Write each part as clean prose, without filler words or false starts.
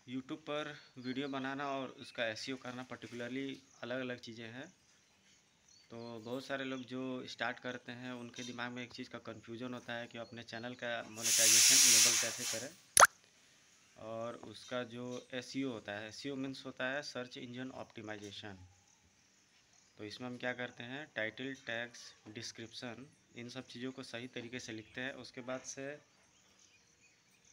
YouTube पर video बनाना और उसका एसईओ करना पर्टिकुलरली अलग अलग चीज़ें हैं। तो बहुत सारे लोग जो स्टार्ट करते हैं उनके दिमाग में एक चीज़ का कन्फ्यूजन होता है कि अपने चैनल का मोनेटाइजेशन इनेबल कैसे करें। और उसका जो एसईओ होता है, एसईओ मीन्स होता है सर्च इंजन ऑप्टिमाइजेशन। तो इसमें हम क्या करते हैं, टाइटल, टैग्स, डिस्क्रिप्शन, इन सब चीज़ों को सही तरीके से लिखते हैं। उसके बाद से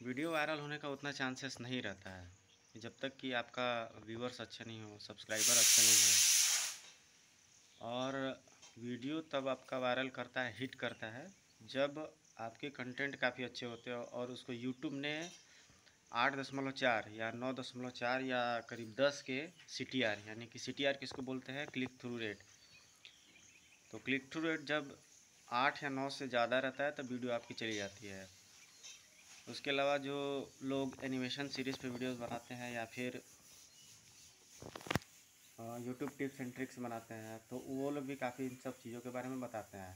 वीडियो वायरल होने का उतना चांसेस नहीं रहता है जब तक कि आपका व्यूअर्स अच्छे नहीं हो, सब्सक्राइबर अच्छे नहीं हो। और वीडियो तब आपका वायरल करता है, हिट करता है, जब आपके कंटेंट काफ़ी अच्छे होते हो और उसको यूट्यूब ने 8.4 या 9.4 या करीब 10 के CTR, यानी कि CTR किसको बोलते हैं, क्लिक थ्रू रेट। तो क्लिक थ्रू रेट जब 8 या 9 से ज़्यादा रहता है तब वीडियो आपकी चली जाती है। उसके अलावा जो लोग एनिमेशन सीरीज़ पे वीडियोस बनाते हैं या फिर यूट्यूब टिप्स एंड ट्रिक्स बनाते हैं, तो वो लोग भी काफ़ी इन सब चीज़ों के बारे में बताते हैं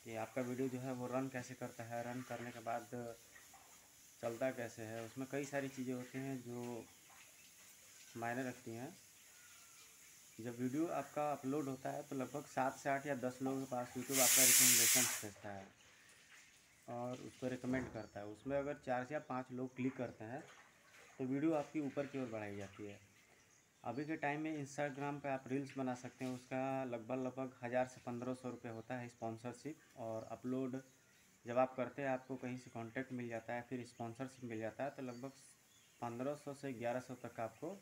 कि आपका वीडियो जो है वो रन कैसे करता है, रन करने के बाद चलता कैसे है। उसमें कई सारी चीज़ें होती हैं जो मायने रखती हैं। जब वीडियो आपका अपलोड होता है तो लगभग 7 से 8 या 10 लोगों के पास यूट्यूब आपका रिकमेंडेशन भेजता है और उसको रिकमेंड करता है। उसमें अगर 4 या 5 लोग क्लिक करते हैं तो वीडियो आपकी ऊपर की ओर बढ़ाई जाती है। अभी के टाइम में इंस्टाग्राम पे आप रील्स बना सकते हैं, उसका लगभग 1000 से 1500 रुपये होता है स्पॉन्सरशिप। और अपलोड जब आप करते हैं आपको कहीं से कांटेक्ट मिल जाता है, फिर स्पॉन्सरशिप मिल जाता है, तो लगभग 1500 से 1100 तक आपको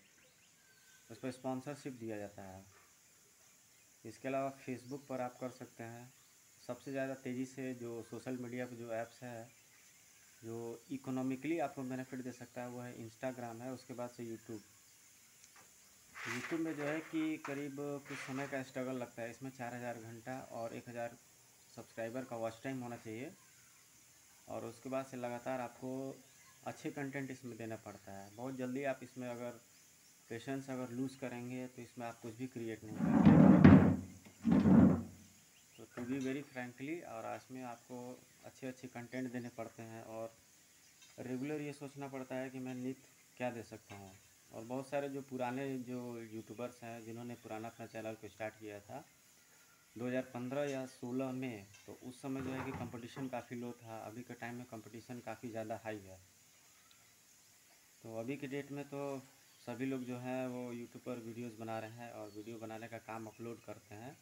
उस पर स्पॉन्सरशिप दिया जाता है। इसके अलावा फेसबुक पर आप कर सकते हैं। सबसे ज़्यादा तेज़ी से जो सोशल मीडिया पर जो ऐप्स है जो इकोनॉमिकली आपको बेनिफिट दे सकता है वो है इंस्टाग्राम है, उसके बाद से यूट्यूब। यूट्यूब में जो है कि करीब कुछ समय का स्ट्रगल लगता है। इसमें 4000 घंटा और 1000 सब्सक्राइबर का वॉच टाइम होना चाहिए और उसके बाद से लगातार आपको अच्छे कंटेंट इसमें देना पड़ता है। बहुत जल्दी आप इसमें अगर पेशेंस अगर लूज़ करेंगे तो इसमें आप कुछ भी क्रिएट नहीं करेंगे। तो टू बी वेरी फ्रैंकली, और इसमें आपको अच्छे अच्छे कंटेंट देने पड़ते हैं और रेगुलर ये सोचना पड़ता है कि मैं नित क्या दे सकता हूँ। और बहुत सारे जो पुराने जो यूट्यूबर्स हैं जिन्होंने पुराना अपना चैनल को स्टार्ट किया था 2015 या 16 में, तो उस समय जो है कि कंपटीशन काफ़ी लो था। अभी के टाइम में कंपटीशन काफ़ी ज़्यादा हाई है। तो अभी के डेट में तो सभी लोग जो हैं वो यूट्यूब पर वीडियोस बना रहे हैं और वीडियो बनाने का काम अपलोड करते हैं।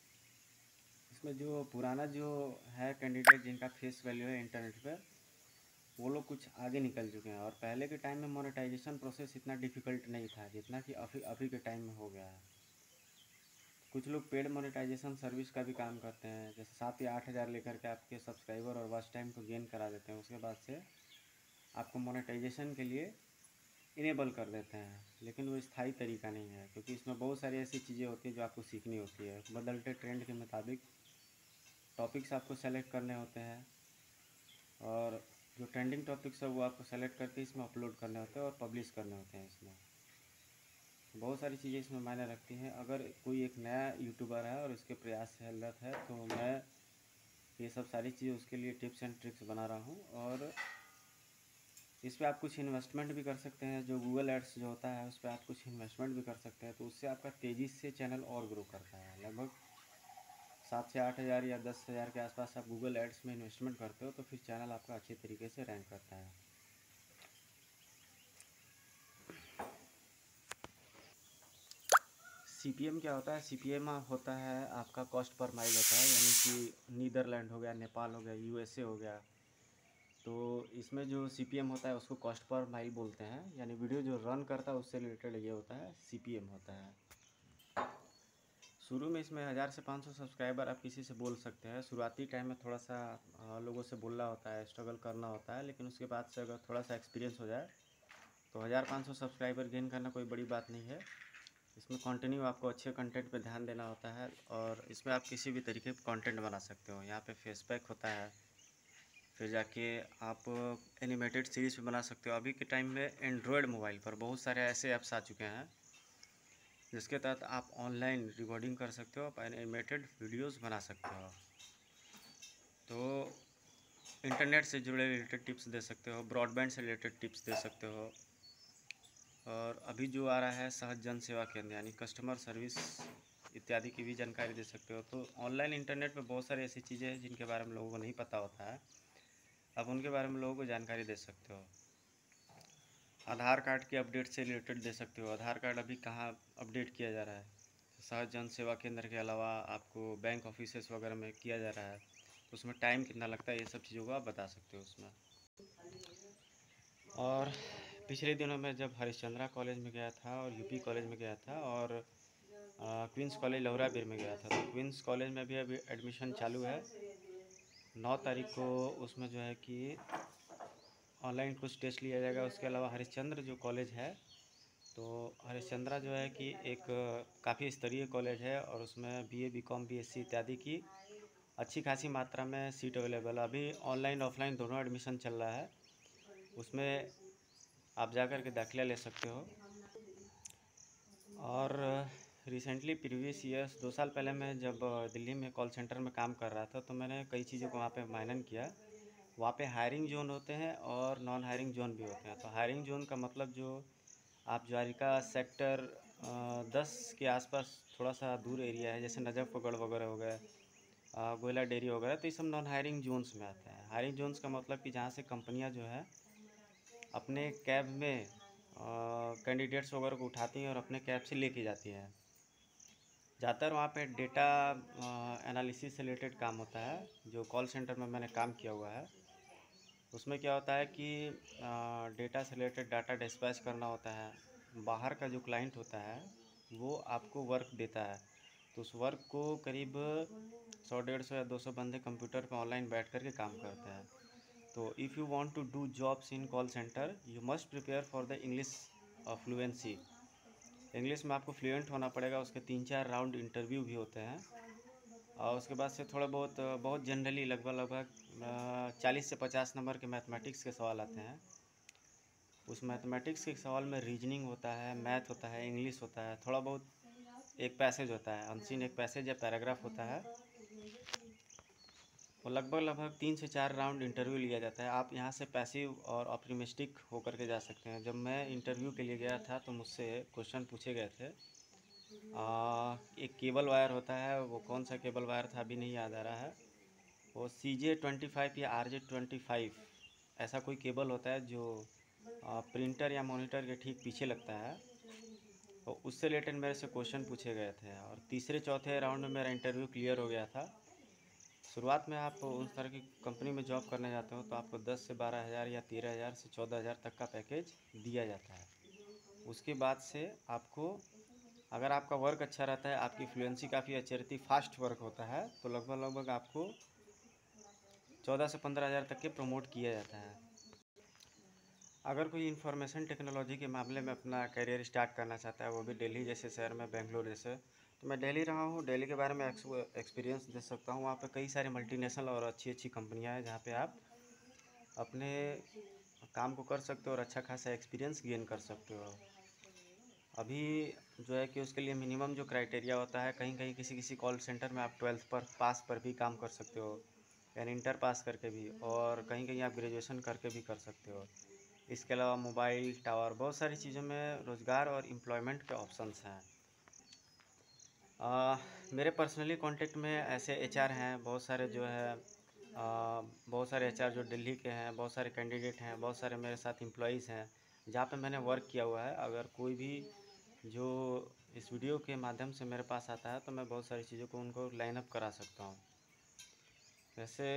इसमें जो पुराना जो है कैंडिडेट जिनका फेस वैल्यू है इंटरनेट पर, वो लोग कुछ आगे निकल चुके हैं। और पहले के टाइम में मोनेटाइजेशन प्रोसेस इतना डिफ़िकल्ट नहीं था जितना कि अभी अभी के टाइम में हो गया है। कुछ लोग पेड मोनेटाइजेशन सर्विस का भी काम करते हैं, जैसे 7 या 8 हज़ार लेकर के आपके सब्सक्राइबर और वॉच टाइम को गेन करा देते हैं। उसके बाद से आपको मोनेटाइजेशन के लिए इनेबल कर देते हैं, लेकिन वो स्थायी तरीका नहीं है क्योंकि इसमें बहुत सारी ऐसी चीज़ें होती हैं जो आपको सीखनी होती है। बदलते ट्रेंड के मुताबिक टॉपिक्स आपको सेलेक्ट करने होते हैं और जो ट्रेंडिंग टॉपिक्स है वो आपको सेलेक्ट करके इसमें अपलोड करने होते हैं और पब्लिश करने होते हैं। इसमें बहुत सारी चीज़ें इसमें मायने रखती हैं। अगर कोई एक नया यूट्यूबर है और इसके प्रयास से हालत है तो मैं ये सब सारी चीज़ें उसके लिए टिप्स एंड ट्रिक्स बना रहा हूँ। और इस पर आप कुछ इन्वेस्टमेंट भी कर सकते हैं। जो गूगल एड्स जो होता है उस पर आप कुछ इन्वेस्टमेंट भी कर सकते हैं, तो उससे आपका तेज़ी से चैनल और ग्रो करता है। लगभग 7 से 8 हज़ार या 10 हज़ार के आसपास आप गूगल एड्स में इन्वेस्टमेंट करते हो तो फिर चैनल आपका अच्छे तरीके से रैंक करता है। CPM क्या होता है? CPM होता है आपका कॉस्ट पर माइल होता है, यानी कि नीदरलैंड हो गया, नेपाल हो गया, USA हो गया। तो इसमें जो CPM होता है उसको कॉस्ट पर माइल बोलते हैं, यानी वीडियो जो रन करता है उससे रिलेटेड ये होता है, CPM होता है। शुरू में इसमें 1000 से 500 सब्सक्राइबर आप किसी से बोल सकते हैं। शुरुआती टाइम में थोड़ा सा लोगों से बोलना होता है, स्ट्रगल करना होता है, लेकिन उसके बाद से अगर थोड़ा सा एक्सपीरियंस हो जाए तो 1500 सब्सक्राइबर गेन करना कोई बड़ी बात नहीं है। इसमें कंटिन्यू आपको अच्छे कंटेंट पे ध्यान देना होता है और इसमें आप किसी भी तरीके का कंटेंट बना सकते हो। यहाँ पे फेसपैक होता है, फिर जाके आप एनिमेटेड सीरीज़ भी बना सकते हो। अभी के टाइम में एंड्रॉयड मोबाइल पर बहुत सारे ऐसे ऐप्स आ चुके हैं जिसके तहत आप ऑनलाइन रिकॉर्डिंग कर सकते हो, आप एनिमेटेड वीडियोस बना सकते हो। तो इंटरनेट से जुड़े रिलेटेड टिप्स दे सकते हो, ब्रॉडबैंड से रिलेटेड टिप्स दे सकते हो और अभी जो आ रहा है सहज जन सेवा केंद्र यानी कस्टमर सर्विस इत्यादि की भी जानकारी दे सकते हो। तो ऑनलाइन इंटरनेट पे बहुत सारी ऐसी चीज़ें हैं जिनके बारे में लोगों को नहीं पता होता है, अब उनके बारे में लोगों को जानकारी दे सकते हो। आधार कार्ड के अपडेट से रिलेटेड दे सकते हो, आधार कार्ड अभी कहाँ अपडेट किया जा रहा है। सहज जन सेवा केंद्र के अलावा आपको बैंक ऑफिसेस वगैरह में किया जा रहा है, तो उसमें टाइम कितना लगता है, ये सब चीज़ों को आप बता सकते हो उसमें। और पिछले दिनों में जब हरिश्चंद्रा कॉलेज में गया था और यूपी कॉलेज में गया था और क्वींस कॉलेज लौराबीर में गया था, तो क्वींस कॉलेज में भी अभी एडमिशन चालू है। 9 तारीख को उसमें जो है कि ऑनलाइन कुछ टेस्ट लिया जाएगा। उसके अलावा हरिश्चंद्र जो कॉलेज है, तो हरिश्चंद्रा जो है कि एक काफ़ी स्तरीय कॉलेज है और उसमें BA BCom BSc इत्यादि की अच्छी खासी मात्रा में सीट अवेलेबल है। अभी ऑनलाइन ऑफलाइन दोनों एडमिशन चल रहा है, उसमें आप जा कर के दाखिला ले सकते हो। और रिसेंटली प्रीवियस ईयर्स 2 साल पहले मैं जब दिल्ली में कॉल सेंटर में काम कर रहा था, तो मैंने कई चीज़ों को वहाँ पे माइनन किया। वहाँ पे हायरिंग जोन होते हैं और नॉन हायरिंग जोन भी होते हैं। तो हायरिंग जोन का मतलब जो आप द्वारिका सेक्टर 10 के आसपास थोड़ा सा दूर एरिया है, जैसे नजफ़गढ़ वगैरह हो गया, गोयला डेयरी वगैरह, तो ये सब नॉन हायरिंग जोन्स में आता है। हायरिंग जोन्स का मतलब कि जहाँ से कंपनियाँ जो है अपने कैब में कैंडिडेट्स वगैरह को उठाती हैं और अपने कैब से लेके जाती हैं। ज़्यादातर वहाँ पे डेटा एनालिसिस से रिलेटेड काम होता है। जो कॉल सेंटर में मैंने काम किया हुआ है, उसमें क्या होता है कि डेटा से रिलेटेड डाटा डिस्पैच करना होता है। बाहर का जो क्लाइंट होता है वो आपको वर्क देता है, तो उस वर्क को करीब 100-150 या 200 बंदे कंप्यूटर पर ऑनलाइन बैठ कर के काम करते हैं। तो if you want to do jobs in call centre, you must prepare for the English fluency. English में आपको फ्लुएंट होना पड़ेगा। उसके 3-4 राउंड इंटरव्यू भी होते हैं और उसके बाद से थोड़ा बहुत जनरली लगभग 40 से 50 नंबर के मैथमेटिक्स के सवाल आते हैं। उस मैथमेटिक्स के सवाल में रीजनिंग होता है, मैथ होता है, इंग्लिश होता है, थोड़ा बहुत एक पैसेज होता है, अनसीन एक पैसेज या पैराग्राफ होता है। और लगभग 3 से 4 राउंड इंटरव्यू लिया जाता है। आप यहाँ से पैसिव और ऑप्टिमिस्टिक होकर के जा सकते हैं। जब मैं इंटरव्यू के लिए गया था तो मुझसे क्वेश्चन पूछे गए थे। एक केबल वायर होता है, वो कौन सा केबल वायर था अभी नहीं याद आ रहा है, वो CJ25 या RJ25 ऐसा कोई केबल होता है जो प्रिंटर या मॉनिटर के ठीक पीछे लगता है। तो उससे रिलेटेड मेरे से क्वेश्चन पूछे गए थे और तीसरे चौथे राउंड में मेरा इंटरव्यू क्लियर हो गया था। शुरुआत में आप उस तरह की कंपनी में जॉब करने जाते हो तो आपको 10 से 12 हज़ार या 13 हज़ार से 14 हज़ार तक का पैकेज दिया जाता है। उसके बाद से आपको, अगर आपका वर्क अच्छा रहता है, आपकी फ्लुएंसी काफ़ी अच्छी रहती है, फास्ट वर्क होता है, तो लगभग आपको 14 से 15 हज़ार तक के प्रमोट किया जाता है। अगर कोई इंफॉर्मेशन टेक्नोलॉजी के मामले में अपना करियर स्टार्ट करना चाहता है, वो भी दिल्ली जैसे शहर में, बेंगलोर जैसे, तो मैं दिल्ली रहा हूँ, दिल्ली के बारे में एक्सपीरियंस दे सकता हूँ। वहाँ पे कई सारे मल्टीनेशनल और अच्छी अच्छी कंपनियाँ हैं जहाँ पे आप अपने काम को कर सकते हो और अच्छा खासा एक्सपीरियंस गेन कर सकते हो। अभी जो है कि उसके लिए मिनिमम जो क्राइटेरिया होता है, कहीं कहीं किसी किसी कॉल सेंटर में आप 12th पर पास पर भी काम कर सकते हो, यानी इंटर पास करके भी, और कहीं कहीं आप ग्रेजुएशन करके भी कर सकते हो। इसके अलावा मोबाइल टावर, बहुत सारी चीज़ों में रोज़गार और एम्प्लॉयमेंट के ऑप्शंस हैं। मेरे पर्सनली कांटेक्ट में ऐसे HR हैं बहुत सारे, जो है बहुत सारे HR जो दिल्ली के हैं, बहुत सारे कैंडिडेट हैं, बहुत सारे मेरे साथ एम्प्लॉयज़ हैं जहाँ पे मैंने वर्क किया हुआ है। अगर कोई भी जो इस वीडियो के माध्यम से मेरे पास आता है तो मैं बहुत सारी चीज़ों को उनको लाइन अप करा सकता हूँ। वैसे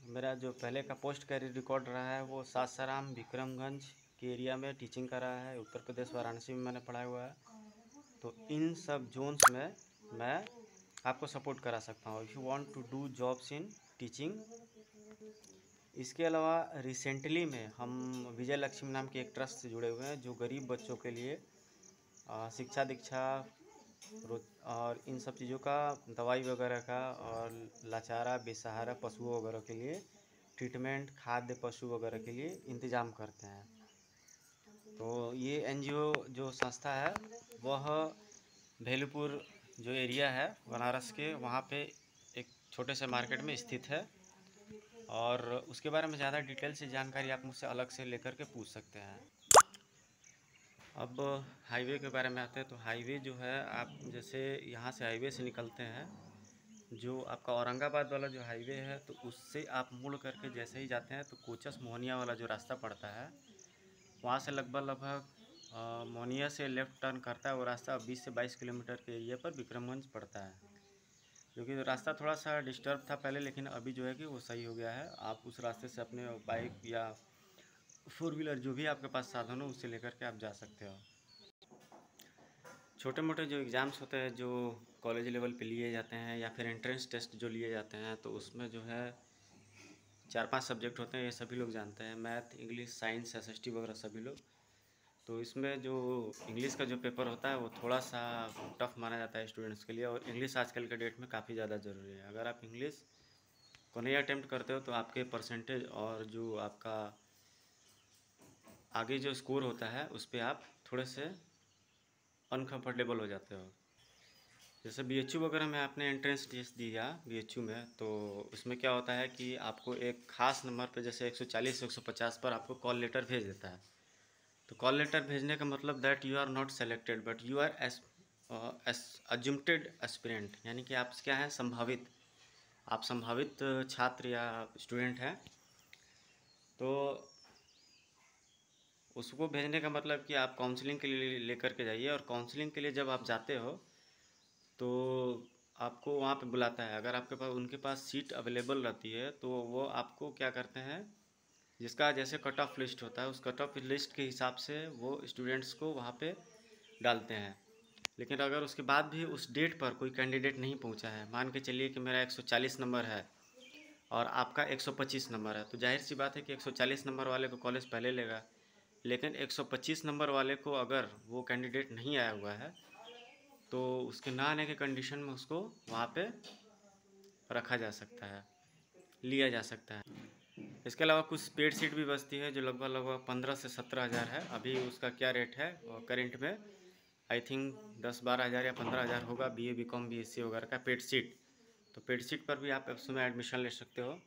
मेरा जो पहले का पोस्ट कैरियर रिकॉर्ड रहा है वो सासाराम विक्रमगंज के एरिया में टीचिंग का रहा है। उत्तर प्रदेश वाराणसी में मैंने पढ़ाया हुआ है। तो इन सब जोन्स में मैं आपको सपोर्ट करा सकता हूँ if you want to do jobs in teaching. इसके अलावा रिसेंटली में हम विजय लक्ष्मी नाम के एक ट्रस्ट से जुड़े हुए हैं जो गरीब बच्चों के लिए शिक्षा दीक्षा और इन सब चीज़ों का, दवाई वगैरह का, और लाचारा बेसहारा पशुओं वगैरह के लिए ट्रीटमेंट, खाद्य पशु वगैरह के लिए इंतज़ाम करते हैं। तो ये NGO जो संस्था है वह भेलपुर जो एरिया है बनारस के, वहाँ पे एक छोटे से मार्केट में स्थित है। और उसके बारे में ज़्यादा डिटेल से जानकारी आप मुझसे अलग से लेकर के पूछ सकते हैं। अब हाईवे के बारे में आते हैं। तो हाईवे जो है, आप जैसे यहाँ से हाईवे से निकलते हैं, जो आपका औरंगाबाद वाला जो हाईवे है, तो उससे आप मुड़ करके जैसे ही जाते हैं तो कोचस मोहनिया वाला जो रास्ता पड़ता है, वहाँ से लगभग लगभग मोहनिया से लेफ़्ट टर्न करता है। वो रास्ता 20 से 22 किलोमीटर के एरिया पर विक्रमगंज पड़ता है, क्योंकि रास्ता थोड़ा सा डिस्टर्ब था पहले, लेकिन अभी जो है कि वो सही हो गया है। आप उस रास्ते से अपने बाइक या फोर व्हीलर जो भी आपके पास साधन हो उससे लेकर के आप जा सकते हो। छोटे मोटे जो एग्ज़ाम्स होते हैं जो कॉलेज लेवल पे लिए जाते हैं, या फिर एंट्रेंस टेस्ट जो लिए जाते हैं, तो उसमें जो है 4-5 सब्जेक्ट होते हैं, ये सभी लोग जानते हैं। मैथ, इंग्लिश, साइंस, एसएसटी वगैरह सभी लोग। तो इसमें जो इंग्लिश का जो पेपर होता है वो थोड़ा सा टफ माना जाता है स्टूडेंट्स के लिए, और इंग्लिश आजकल के डेट में काफ़ी ज़्यादा ज़रूरी है। अगर आप इंग्लिश को नहीं अटेम्प्ट करते हो तो आपके परसेंटेज और जो आपका आगे जो स्कोर होता है उस पर आप थोड़े से अनकंफर्टेबल हो जाते हो। जैसे बीएचयू वगैरह में आपने एंट्रेंस टेस्ट दिया बीएचयू में, तो उसमें क्या होता है कि आपको एक ख़ास नंबर पे, जैसे 140 150 पर आपको कॉल लेटर भेज देता है। तो कॉल लेटर भेजने का मतलब that you are not selected but you are assumed aspirant, यानी कि आप क्या हैं, संभावित, आप संभावित छात्र या स्टूडेंट हैं। तो उसको भेजने का मतलब कि आप काउंसलिंग के लिए लेकर के जाइए, और काउंसलिंग के लिए जब आप जाते हो तो आपको वहाँ पे बुलाता है। अगर आपके पास उनके पास सीट अवेलेबल रहती है तो वो आपको क्या करते हैं, जिसका जैसे कट ऑफ लिस्ट होता है उस कट ऑफ लिस्ट के हिसाब से वो स्टूडेंट्स को वहाँ पे डालते हैं। लेकिन अगर उसके बाद भी उस डेट पर कोई कैंडिडेट नहीं पहुँचा है, मान के चलिए कि मेरा 140 नंबर है और आपका 125 नंबर है, तो जाहिर सी बात है कि 140 नंबर वाले को कॉलेज पहले लेगा। लेकिन 125 नंबर वाले को अगर वो कैंडिडेट नहीं आया हुआ है तो उसके ना आने के कंडीशन में उसको वहाँ पे रखा जा सकता है, लिया जा सकता है। इसके अलावा कुछ पेड सीट भी बचती है जो लगभग लगभग 15 से 17 हज़ार है। अभी उसका क्या रेट है और करेंट में आई थिंक 10-12 हज़ार या 15 हज़ार होगा, बीए बीकॉम बीएससी वगैरह का पेड सीट। तो पेड सीट पर भी आप उसमें एडमिशन ले सकते हो।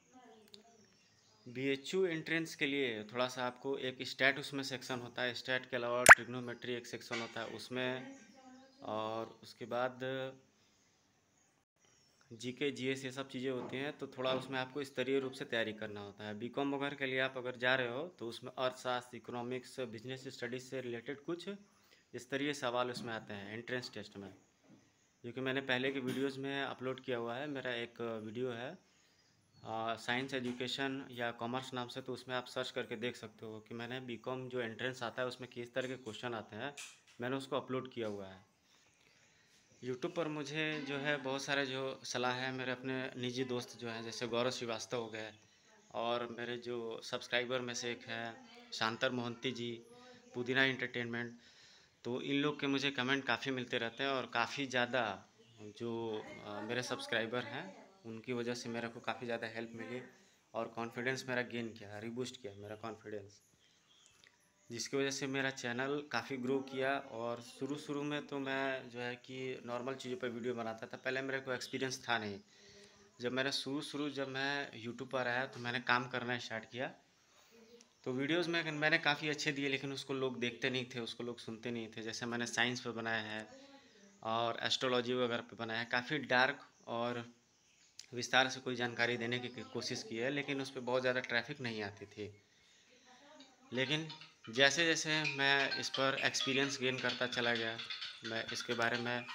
बीएचयू एंट्रेंस के लिए थोड़ा सा आपको एक स्टैट उसमें सेक्शन होता है, स्टैट के अलावा ट्रिग्नोमेट्री एक सेक्शन होता है उसमें, और उसके बाद जीके जीएस ये सब चीज़ें होती हैं। तो थोड़ा उसमें आपको स्तरीय रूप से तैयारी करना होता है। बीकॉम वगैरह के लिए आप अगर जा रहे हो तो उसमें अर्थशास्त्र, इकोनॉमिक्स, बिजनेस स्टडीज़ से रिलेटेड कुछ स्तरीय सवाल उसमें आते हैं एंट्रेंस टेस्ट में, जो कि मैंने पहले के वीडियोज़ में अपलोड किया हुआ है। मेरा एक वीडियो है साइंस एजुकेशन या कॉमर्स नाम से, तो उसमें आप सर्च करके देख सकते हो कि मैंने बीकॉम जो एंट्रेंस आता है उसमें किस तरह के क्वेश्चन आते हैं, मैंने उसको अपलोड किया हुआ है। यूट्यूब पर मुझे जो है बहुत सारे जो सलाह है, मेरे अपने निजी दोस्त जो हैं जैसे गौरव श्रीवास्तव हो गए, और मेरे जो सब्सक्राइबर में से एक है शांतर मोहंती जी, पुदीना एंटरटेनमेंट, तो इन लोग के मुझे कमेंट काफ़ी मिलते रहते हैं, और काफ़ी ज़्यादा जो मेरे सब्सक्राइबर हैं उनकी वजह से मेरे को काफ़ी ज़्यादा हेल्प मिली, और कॉन्फिडेंस मेरा गेन किया, रीबूस्ट किया मेरा कॉन्फिडेंस, जिसकी वजह से मेरा चैनल काफ़ी ग्रो किया। और शुरू शुरू में तो मैं जो है कि नॉर्मल चीज़ों पर वीडियो बनाता था, पहले मेरे को एक्सपीरियंस था नहीं। जब मैं यूट्यूब पर आया तो मैंने काम करना स्टार्ट किया, तो वीडियोज़ में मैंने काफ़ी अच्छे दिए, लेकिन उसको लोग देखते नहीं थे, उसको लोग सुनते नहीं थे। जैसे मैंने साइंस पे बनाया है और एस्ट्रोलॉजी वगैरह पे बनाया है, काफ़ी डार्क और विस्तार से कोई जानकारी देने की कोशिश की है, लेकिन उस पर बहुत ज़्यादा ट्रैफिक नहीं आती थी। लेकिन जैसे जैसे मैं इस पर एक्सपीरियंस गेन करता चला गया, मैं इसके बारे में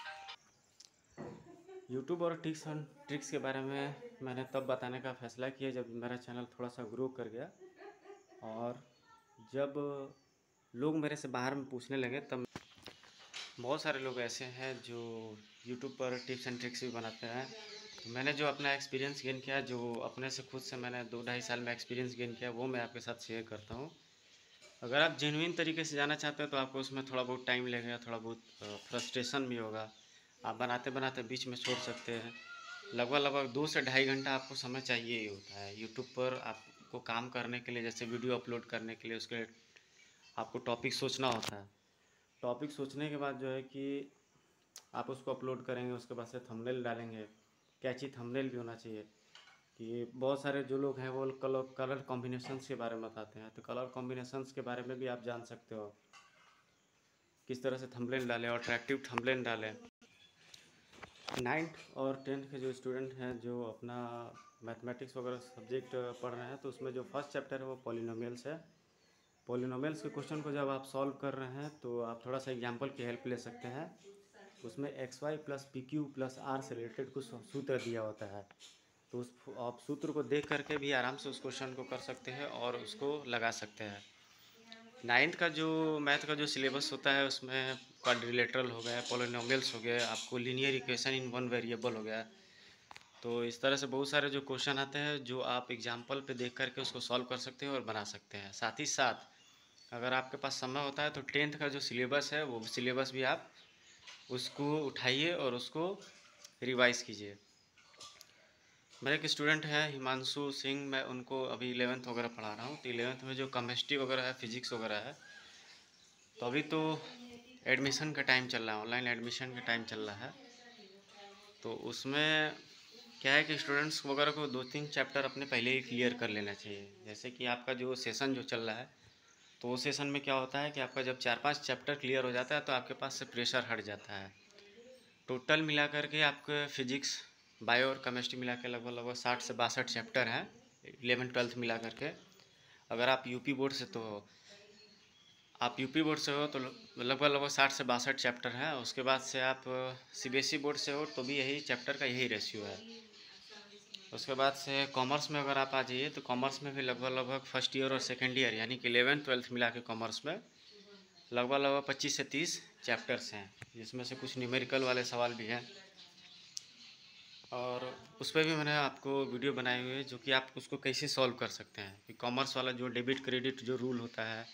यूट्यूब और ट्रिक्स के बारे में मैंने तब बताने का फ़ैसला किया जब मेरा चैनल थोड़ा सा ग्रो कर गया, और जब लोग मेरे से बाहर में पूछने लगे तब बहुत सारे लोग ऐसे हैं जो यूट्यूब पर टिप्स एंड ट्रिक्स भी बनाते हैं। तो मैंने जो अपना एक्सपीरियंस गेन किया, जो अपने से खुद से मैंने 2-2.5 साल में एक्सपीरियंस गेन किया, वो मैं आपके साथ शेयर करता हूँ। अगर आप जेन्युइन तरीके से जाना चाहते हो तो आपको उसमें थोड़ा बहुत टाइम लगेगा, थोड़ा बहुत फ्रस्ट्रेशन भी होगा, आप बनाते बनाते बीच में छोड़ सकते हैं। लगभग लगभग 2 से ढाई घंटा आपको समय चाहिए ही होता है यूट्यूब पर आपको काम करने के लिए। जैसे वीडियो अपलोड करने के लिए उसके आपको टॉपिक सोचना होता है। टॉपिक सोचने के बाद जो है कि आप उसको अपलोड करेंगे, उसके बाद से थंबनेल डालेंगे, कैची थंबनेल भी होना चाहिए। कि बहुत सारे जो लोग हैं वो कलर कॉम्बिनेशंस के बारे में बताते हैं, तो कलर कॉम्बिनेशंस के बारे में भी आप जान सकते हो। किस तरह से थंबनेल डालें और अट्रैक्टिव थंबनेल डालें। 9th और 10th के जो स्टूडेंट हैं जो अपना मैथमेटिक्स वगैरह सब्जेक्ट पढ़ रहे हैं, तो उसमें जो फर्स्ट चैप्टर है वो पॉलिनोमियल्स है। पॉलिनोमियल्स के क्वेश्चन को जब आप सॉल्व कर रहे हैं तो आप थोड़ा सा एग्जांपल की हेल्प ले सकते हैं। उसमें XY plus PQ plus R से रिलेटेड कुछ सूत्र दिया होता है, तो उस आप सूत्र को देख करके भी आराम से उस क्वेश्चन को कर सकते हैं और उसको लगा सकते हैं। 9th का जो मैथ का जो सिलेबस होता है उसमें क्वाड्रिलेटरल हो गया, पॉलिनोमियल्स हो गए, आपको linear equation in one variable हो गया। तो इस तरह से बहुत सारे जो क्वेश्चन आते हैं जो आप एग्जाम्पल पे देख करके उसको सॉल्व कर सकते हैं और बना सकते हैं। साथ ही साथ अगर आपके पास समय होता है तो 10th का जो सिलेबस है वो सिलेबस भी आप उसको उठाइए और उसको रिवाइज़ कीजिए। मेरे एक स्टूडेंट हैं हिमांशु सिंह, मैं उनको अभी 11th वगैरह पढ़ा रहा हूँ। तो 11th में जो केमिस्ट्री वगैरह है, फिजिक्स वगैरह है, तो अभी तो एडमिशन का टाइम चल रहा है, ऑनलाइन एडमिशन का टाइम चल रहा है। तो उसमें क्या है कि स्टूडेंट्स वगैरह को 2-3 चैप्टर अपने पहले ही क्लियर कर लेना चाहिए। जैसे कि आपका जो सेशन जो चल रहा है, तो वो सेशन में क्या होता है कि आपका जब 4-5 चैप्टर क्लियर हो जाता है तो आपके पास से प्रेशर हट जाता है। टोटल मिला करके आपके फिजिक्स, बायो और केमिस्ट्री मिला के लगभग लगभग 60 से 62 चैप्टर हैं 11th-12th मिला करके। अगर आप यूपी बोर्ड से तो लगभग लगभग 60 से 62 चैप्टर हैं। उसके बाद से आप CBSE बोर्ड से हो तो भी यही चैप्टर का यही रेशियो है। उसके बाद से कॉमर्स में अगर आप आ जाइए तो कॉमर्स में भी लगभग लगभग फर्स्ट ईयर और सेकेंड ईयर यानी कि 11th-12th मिला के कॉमर्स में लगभग लगभग 25 से 30 चैप्टर्स हैं, जिसमें से कुछ न्यूमेरिकल वाले सवाल भी हैं। और उस पर भी मैंने आपको वीडियो बनाई हुई है जो कि आप उसको कैसे सॉल्व कर सकते हैं कि कॉमर्स वाला जो डेबिट क्रेडिट जो रूल होता है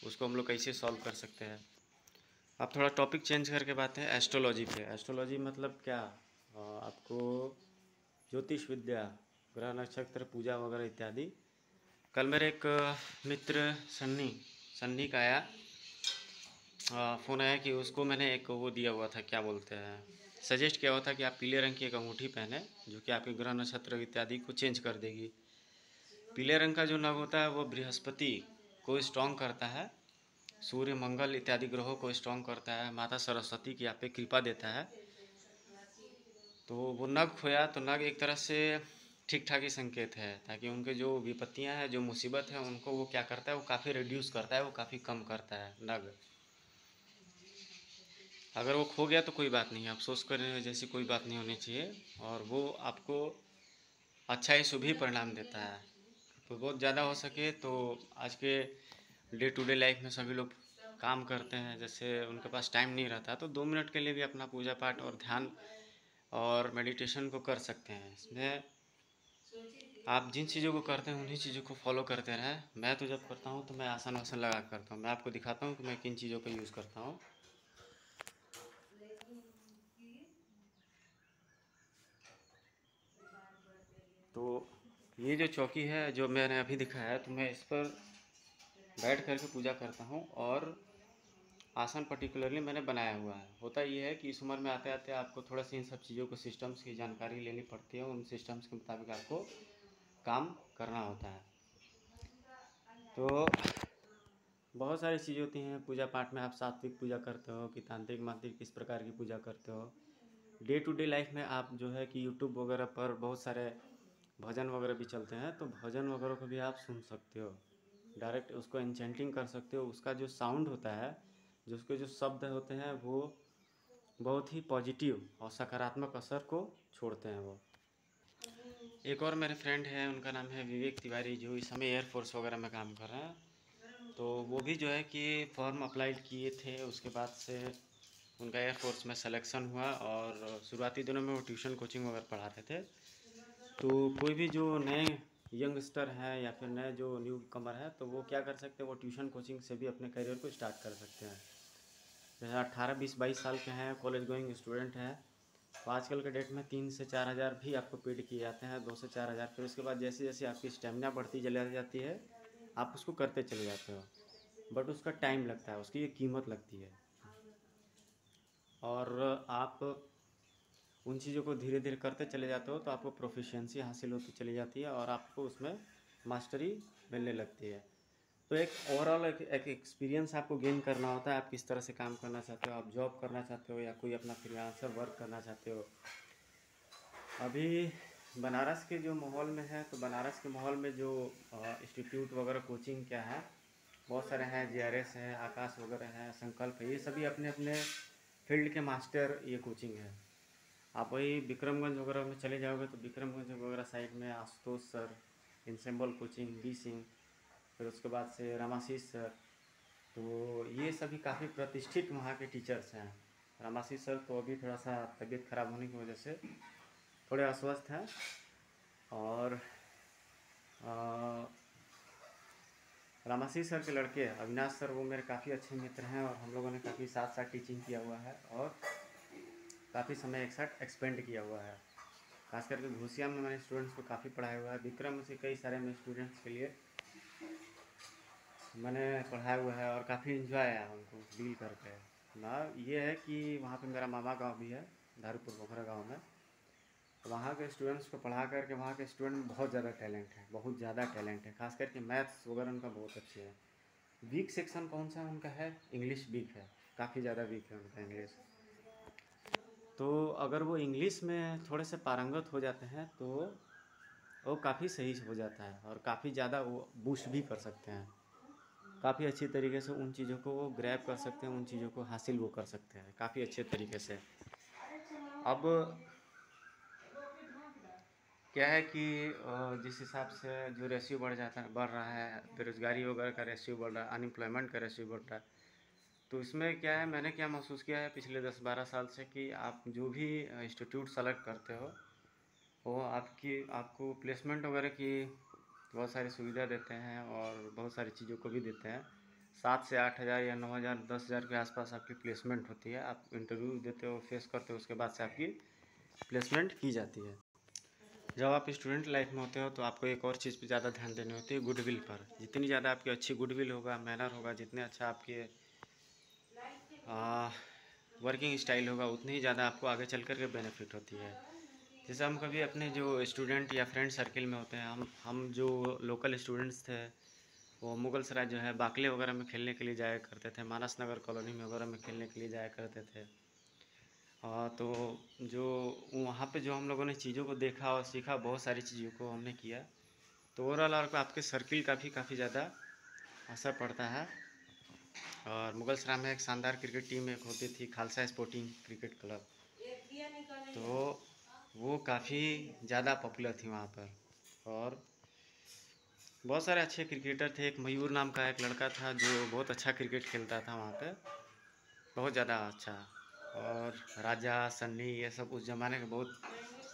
उसको हम लोग कैसे सॉल्व कर सकते हैं। आप थोड़ा टॉपिक चेंज करके बात है एस्ट्रोलॉजी पे। एस्ट्रोलॉजी मतलब क्या, आपको ज्योतिष विद्या, ग्रह नक्षत्र पूजा वगैरह इत्यादि। कल मेरे एक मित्र सन्नी सन्नी का आया फ़ोन आया कि उसको मैंने एक वो दिया हुआ था, क्या बोलते हैं, सजेस्ट किया हुआ था कि आप पीले रंग की एक अंगूठी पहने जो कि आपके ग्रह नक्षत्र इत्यादि को चेंज कर देगी। पीले रंग का जो नग होता है वो बृहस्पति को स्ट्रॉन्ग करता है, सूर्य मंगल इत्यादि ग्रहों को स्ट्रॉन्ग करता है, माता सरस्वती की आप पे कृपा देता है। तो वो नग खोया तो नग एक तरह से ठीक ठाक ही संकेत है, ताकि उनके जो विपत्तियां हैं, जो मुसीबत है, उनको वो क्या करता है, वो काफ़ी रिड्यूस करता है, वो काफ़ी कम करता है नग। अगर वो खो गया तो कोई बात नहीं, अफसोस करने जैसी कोई बात नहीं होनी चाहिए, और वो आपको अच्छा ही शुभ ही परिणाम देता है। तो बहुत ज़्यादा हो सके तो आज के डे टू डे लाइफ में सभी लोग काम करते हैं, जैसे उनके पास टाइम नहीं रहता, तो 2 मिनट के लिए भी अपना पूजा पाठ और ध्यान और मेडिटेशन को कर सकते हैं। इसमें आप जिन चीज़ों को करते हैं उन्हीं चीज़ों को फॉलो करते रहें। मैं तो जब करता हूँ तो मैं आसन वासन लगा करता हूँ। मैं आपको दिखाता हूँ कि मैं किन चीज़ों का यूज़ करता हूँ। तो ये जो चौकी है जो मैंने अभी दिखाया है, तो मैं इस पर बैठ करके पूजा करता हूँ, और आसन पर्टिकुलरली मैंने बनाया हुआ है। होता ये है कि इस उम्र में आते आते आपको थोड़ा सी इन सब चीज़ों को सिस्टम्स की जानकारी लेनी पड़ती है, उन सिस्टम्स के मुताबिक आपको काम करना होता है। तो बहुत सारी चीज़ें होती हैं पूजा पाठ में। आप सात्विक पूजा करते हो कि तांत्रिक मांत्रिक किस प्रकार की पूजा करते हो। डे टू डे लाइफ में आप जो है कि यूट्यूब वगैरह पर बहुत सारे भजन वगैरह भी चलते हैं, तो भजन वगैरह को भी आप सुन सकते हो, डायरेक्ट उसको एन्चेंटिंग कर सकते हो। उसका जो साउंड होता है, जो उसके जो शब्द होते हैं, वो बहुत ही पॉजिटिव और सकारात्मक असर को छोड़ते हैं वो। एक और मेरे फ्रेंड हैं, उनका नाम है विवेक तिवारी, जो इस समय एयरफोर्स वगैरह में काम कर रहे हैं। तो वो भी जो है कि फॉर्म अप्लाइड किए थे, उसके बाद से उनका एयरफोर्स में सिलेक्शन हुआ, और शुरुआती दिनों में वो ट्यूशन कोचिंग वगैरह पढ़ाते थे। तो कोई भी जो नए यंगस्टर है या फिर नए जो न्यू कमर है, तो वो क्या कर सकते हैं, वो ट्यूशन कोचिंग से भी अपने करियर को स्टार्ट कर सकते हैं। जैसे 18, 20, 22 साल के हैं, कॉलेज गोइंग स्टूडेंट हैं, तो आजकल के डेट में 3 से 4 हज़ार भी आपको पेड किए जाते हैं, 2 से 4 हज़ार। फिर उसके बाद जैसे जैसे आपकी स्टेमिना बढ़ती चली जाती है, आप उसको करते चले जाते हो, बट उसका टाइम लगता है, उसकी एक कीमत लगती है। और आप उन चीज़ों को धीरे धीरे करते चले जाते हो तो आपको प्रोफिशिएंसी हासिल होती चली जाती है, और आपको उसमें मास्टरी मिलने लगती है। तो एक ओवरऑल एक एक्सपीरियंस आपको गेन करना होता है, आप किस तरह से काम करना चाहते हो, आप जॉब करना चाहते हो या कोई अपना फ्रीलांसर वर्क करना चाहते हो। अभी बनारस के जो माहौल में है, तो बनारस के माहौल में जो इंस्टीट्यूट वगैरह कोचिंग क्या है, बहुत सारे हैं, JRS है, आकाश वगैरह है, संकल्प है, ये सभी अपने अपने फील्ड के मास्टर ये कोचिंग है। आप वही विक्रमगंज वगैरह में चले जाओगे तो विक्रमगंज वगैरह साइड में Ashutosh sir, ensemble coaching, B Singh, फिर उसके बाद से रामाशीष सर, तो ये सभी काफ़ी प्रतिष्ठित वहाँ के टीचर्स हैं। रामाशीष सर तो अभी थोड़ा सा तबीयत खराब होने की वजह से थोड़े अस्वस्थ हैं, और रामाशीष सर के लड़के अविनाश सर, वो मेरे काफ़ी अच्छे मित्र हैं और हम लोगों ने काफ़ी साथ साथ टीचिंग किया हुआ है और काफ़ी समय एक साथ एक्सपेंड किया हुआ है। खास करके घोसिया में मैंने स्टूडेंट्स को काफ़ी पढ़ाया हुआ है, विक्रम से कई सारे मैं स्टूडेंट्स के लिए मैंने पढ़ाया हुआ है और काफ़ी इन्जॉय आया उनको डील करके ना। ये है कि वहाँ पे मेरा मामा गांव भी है, धारूपुर पोखरा गांव में, तो वहाँ के स्टूडेंट्स को पढ़ा करके वहाँ के स्टूडेंट में बहुत ज़्यादा टैलेंट है, बहुत ज़्यादा टैलेंट है, खास करके मैथ्स वगैरह उनका बहुत अच्छे है। वीक सेक्शन कौन सा उनका है, इंग्लिश वीक है, काफ़ी ज़्यादा वीक है उनका इंग्लिश। तो अगर वो इंग्लिश में थोड़े से पारंगत हो जाते हैं तो वो काफ़ी सही हो जाता है और काफ़ी ज़्यादा वो बूस्ट भी कर सकते हैं, काफ़ी अच्छी तरीके से उन चीज़ों को वो ग्रैब कर सकते हैं, उन चीज़ों को हासिल वो कर सकते हैं काफ़ी अच्छे तरीके से। अब क्या है कि जिस हिसाब से जो रेशियो बढ़ रहा है, बेरोज़गारी वगैरह का रेशियो बढ़ रहा है, अनएम्प्लॉयमेंट का रेशियो बढ़ रहा है, तो इसमें क्या है, मैंने क्या महसूस किया है पिछले 10-12 साल से कि आप जो भी इंस्टीट्यूट सेलेक्ट करते हो वो आपको प्लेसमेंट वगैरह की बहुत सारी सुविधा देते हैं और बहुत सारी चीज़ों को भी देते हैं। 7 से 8 हज़ार या 9 हज़ार 10 हज़ार के आसपास आपकी प्लेसमेंट होती है, आप इंटरव्यू देते हो, फेस करते हो, उसके बाद से आपकी प्लेसमेंट की जाती है। जब आप स्टूडेंट लाइफ में होते हो तो आपको एक और चीज़ पे ज़्यादा ध्यान देनी होती है, गुडविल पर। जितनी ज़्यादा आपकी अच्छी गुडविल होगा, मैनर होगा, जितने अच्छा आपके वर्किंग स्टाइल होगा, उतनी ही ज़्यादा आपको आगे चल कर के बेनिफिट होती है। जैसे हम कभी अपने जो स्टूडेंट या फ्रेंड सर्किल में होते हैं, हम जो लोकल स्टूडेंट्स थे, वो मुगल सराय जो है बाकले वगैरह में खेलने के लिए जाया करते थे, मानस नगर कॉलोनी में वगैरह में खेलने के लिए जाया करते थे। तो जो वहाँ पे जो हम लोगों ने चीज़ों को देखा और सीखा, बहुत सारी चीज़ों को हमने किया, तो ओवरऑल आपके सर्किल का भी काफ़ी ज़्यादा असर पड़ता है। और मुगल सराय में एक शानदार क्रिकेट टीम एक होती थी, खालसा स्पोर्टिंग क्रिकेट क्लब, तो वो काफ़ी ज़्यादा पॉपुलर थी वहाँ पर। और बहुत सारे अच्छे क्रिकेटर थे, एक मयूर नाम का एक लड़का था जो बहुत अच्छा क्रिकेट खेलता था वहाँ पे, बहुत ज़्यादा अच्छा। और राजा, सन्नी, ये सब उस ज़माने के बहुत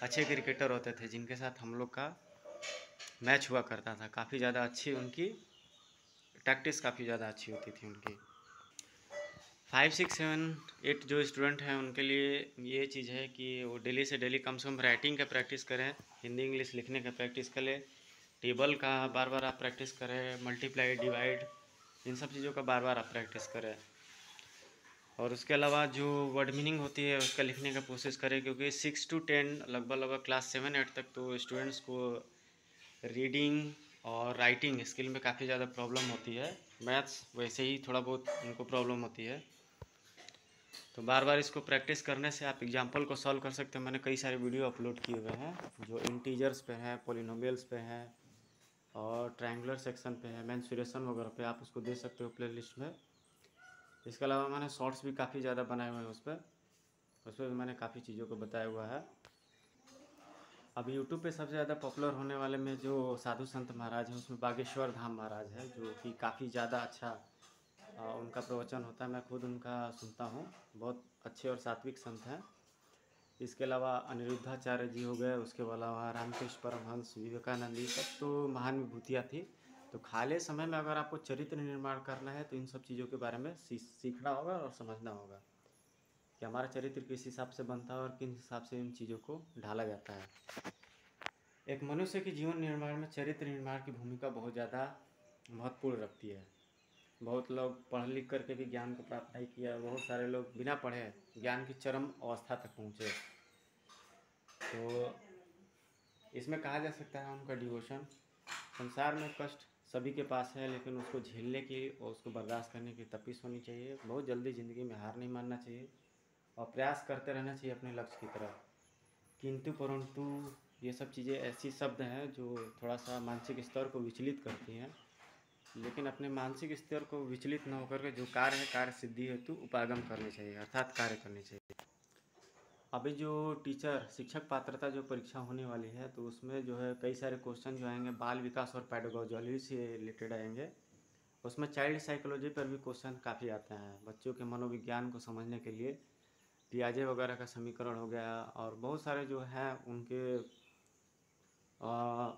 अच्छे क्रिकेटर होते थे जिनके साथ हम लोग का मैच हुआ करता था। काफ़ी ज़्यादा अच्छी उनकी प्रैक्टिस, काफ़ी ज़्यादा अच्छी होती थी उनकी। 5, 6, 7, 8 जो स्टूडेंट हैं उनके लिए ये चीज़ है कि वो डेली से डेली कम से कम राइटिंग का प्रैक्टिस करें, हिंदी इंग्लिश लिखने का प्रैक्टिस करें, टेबल का बार बार आप प्रैक्टिस करें, मल्टीप्लाई डिवाइड, इन सब चीज़ों का बार बार आप प्रैक्टिस करें। और उसके अलावा जो वर्ड मीनिंग होती है उसका लिखने का कोशिश करें, क्योंकि 6 to 10 लगभग क्लास 7-8 तक तो स्टूडेंट्स को रीडिंग और राइटिंग स्किल में काफ़ी ज़्यादा प्रॉब्लम होती है। मैथ्स वैसे ही थोड़ा बहुत उनको प्रॉब्लम होती है, तो बार बार इसको प्रैक्टिस करने से आप एग्जाम्पल को सॉल्व कर सकते हैं। मैंने कई सारे वीडियो अपलोड किए हुए हैं जो इंटीजर्स पे हैं, पोलिनोमियल्स पे हैं और ट्रायंगुलर सेक्शन पे है, मेंसुरेशन वगैरह पे, आप उसको दे सकते हो प्लेलिस्ट में। इसके अलावा मैंने शॉर्ट्स भी काफ़ी ज़्यादा बनाए हुए हैं उस पर भी मैंने काफ़ी चीज़ों को बताया हुआ है। अब यूट्यूब पे सबसे ज़्यादा पॉपुलर होने वाले में जो साधु संत महाराज हैं उसमें बागेश्वर धाम महाराज है, जो कि काफ़ी ज़्यादा अच्छा उनका प्रवचन होता है, मैं खुद उनका सुनता हूँ, बहुत अच्छे और सात्विक संत हैं। इसके अलावा अनिरुद्धाचार्य जी हो गए, उसके अलावा रामकृष्ण परमहंस, विवेकानंद, ये सब तो महान विभूतियाँ थी। तो खाली समय में अगर आपको चरित्र निर्माण करना है तो इन सब चीज़ों के बारे में सीखना होगा और समझना होगा कि हमारा चरित्र किस हिसाब से बनता है और किन हिसाब से इन चीज़ों को ढाला जाता है। एक मनुष्य के जीवन निर्माण में चरित्र निर्माण की भूमिका बहुत ज़्यादा महत्वपूर्ण रखती है। बहुत लोग पढ़ लिख करके भी ज्ञान को प्राप्त नहीं किया, बहुत सारे लोग बिना पढ़े ज्ञान की चरम अवस्था तक पहुँचे। तो इसमें कहा जा सकता है उनका डिवोशन। संसार में कष्ट सभी के पास है, लेकिन उसको झेलने की और उसको बर्दाश्त करने की तपिश होनी चाहिए। बहुत जल्दी ज़िंदगी में हार नहीं मानना चाहिए और प्रयास करते रहना चाहिए अपने लक्ष्य की तरफ। किंतु परंतु ये सब चीज़ें ऐसी शब्द हैं जो थोड़ा सा मानसिक स्तर को विचलित करती हैं, लेकिन अपने मानसिक स्तर को विचलित न होकर के जो कार्य है, कार्य सिद्धि हेतु उपागम करने चाहिए, अर्थात कार्य करने चाहिए। अभी जो टीचर शिक्षक पात्रता जो परीक्षा होने वाली है, तो उसमें जो है कई सारे क्वेश्चन जो आएंगे बाल विकास और पेडागोजी से रिलेटेड आएंगे। उसमें चाइल्ड साइकोलॉजी पर भी क्वेश्चन काफ़ी आते हैं, बच्चों के मनोविज्ञान को समझने के लिए पियाजे वगैरह का समीकरण हो गया, और बहुत सारे जो हैं उनके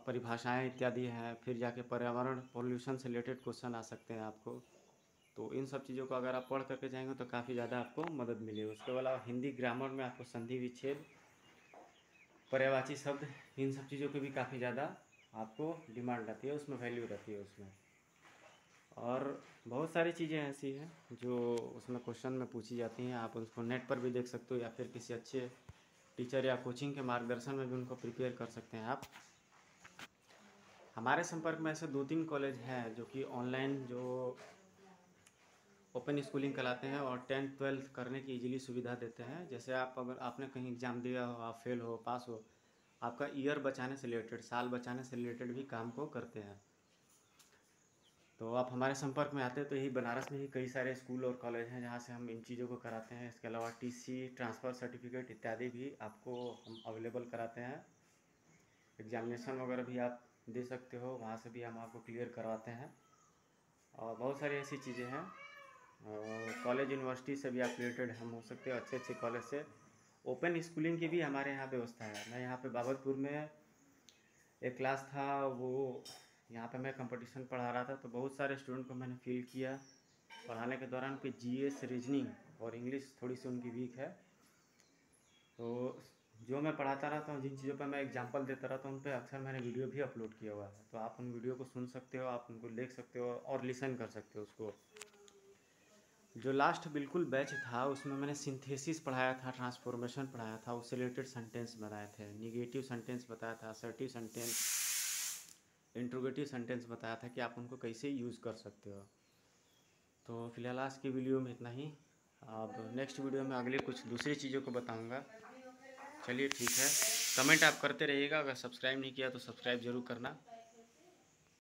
परिभाषाएं इत्यादि हैं। फिर जाके पर्यावरण पोल्यूशन से रिलेटेड क्वेश्चन आ सकते हैं आपको। तो इन सब चीज़ों को अगर आप पढ़ करके जाएंगे तो काफ़ी ज़्यादा आपको मदद मिलेगी। उसके अलावा हिंदी ग्रामर में आपको संधि विच्छेद, पर्यायवाची शब्द, इन सब चीज़ों की भी काफ़ी ज़्यादा आपको डिमांड रहती है, उसमें वैल्यू रहती है उसमें। और बहुत सारी चीज़ें ऐसी हैं जो उसमें क्वेश्चन में पूछी जाती हैं, आप उसको नेट पर भी देख सकते हो या फिर किसी अच्छे टीचर या कोचिंग के मार्गदर्शन में भी उनको प्रिपेयर कर सकते हैं आप। हमारे संपर्क में ऐसे 2-3 कॉलेज हैं जो कि ऑनलाइन जो ओपन स्कूलिंग कराते हैं और 10th-12th करने की इजीली सुविधा देते हैं। जैसे आप अगर आपने कहीं एग्ज़ाम दिया हो, आप फेल हो पास हो, आपका ईयर बचाने से रिलेटेड, साल बचाने से रिलेटेड भी काम को करते हैं। तो आप हमारे संपर्क में आते हैं तो यही बनारस में ही कई सारे स्कूल और कॉलेज हैं जहाँ से हम इन चीज़ों को कराते हैं। इसके अलावा टीसी, ट्रांसफ़र सर्टिफिकेट इत्यादि भी आपको हम अवेलेबल कराते हैं। एग्जामिनेशन वगैरह भी आप दे सकते हो, वहाँ से भी हम आपको क्लियर करवाते हैं। और बहुत सारी ऐसी चीज़ें हैं। और कॉलेज यूनिवर्सिटी से भी आप रिलेटेड हम हो सकते हो, अच्छे अच्छे कॉलेज से। ओपन स्कूलिंग की भी हमारे यहाँ व्यवस्था है। मैं यहाँ पे बाबतपुर में एक क्लास था, वो यहाँ पे मैं कंपटीशन पढ़ा रहा था, तो बहुत सारे स्टूडेंट को मैंने फील किया पढ़ाने के दौरान कि जीएस, रीजनिंग और इंग्लिश थोड़ी सी उनकी वीक है। तो जो मैं पढ़ाता रहता हूँ, जिन चीज़ों पर मैं एग्जांपल देता रहता हूँ, उन पर अक्सर मैंने वीडियो भी अपलोड किया हुआ है। तो आप उन वीडियो को सुन सकते हो, आप उनको देख सकते हो और लिसन कर सकते हो उसको। जो लास्ट बिल्कुल बैच था उसमें मैंने सिंथेसिस पढ़ाया था, ट्रांसफॉर्मेशन पढ़ाया था, उससे रिलेटेड सेंटेंस बनाए थे, निगेटिव सेंटेंस बताया था, असर्टिव सेंटेंस, इंट्रोगेटिव सेंटेंस बताया था कि आप उनको कैसे यूज़ कर सकते हो। तो फिलहाल आज की वीडियो में इतना ही। अब नेक्स्ट वीडियो में अगले कुछ दूसरी चीज़ों को बताऊंगा। चलिए ठीक है, कमेंट आप करते रहिएगा। अगर सब्सक्राइब नहीं किया तो सब्सक्राइब ज़रूर करना।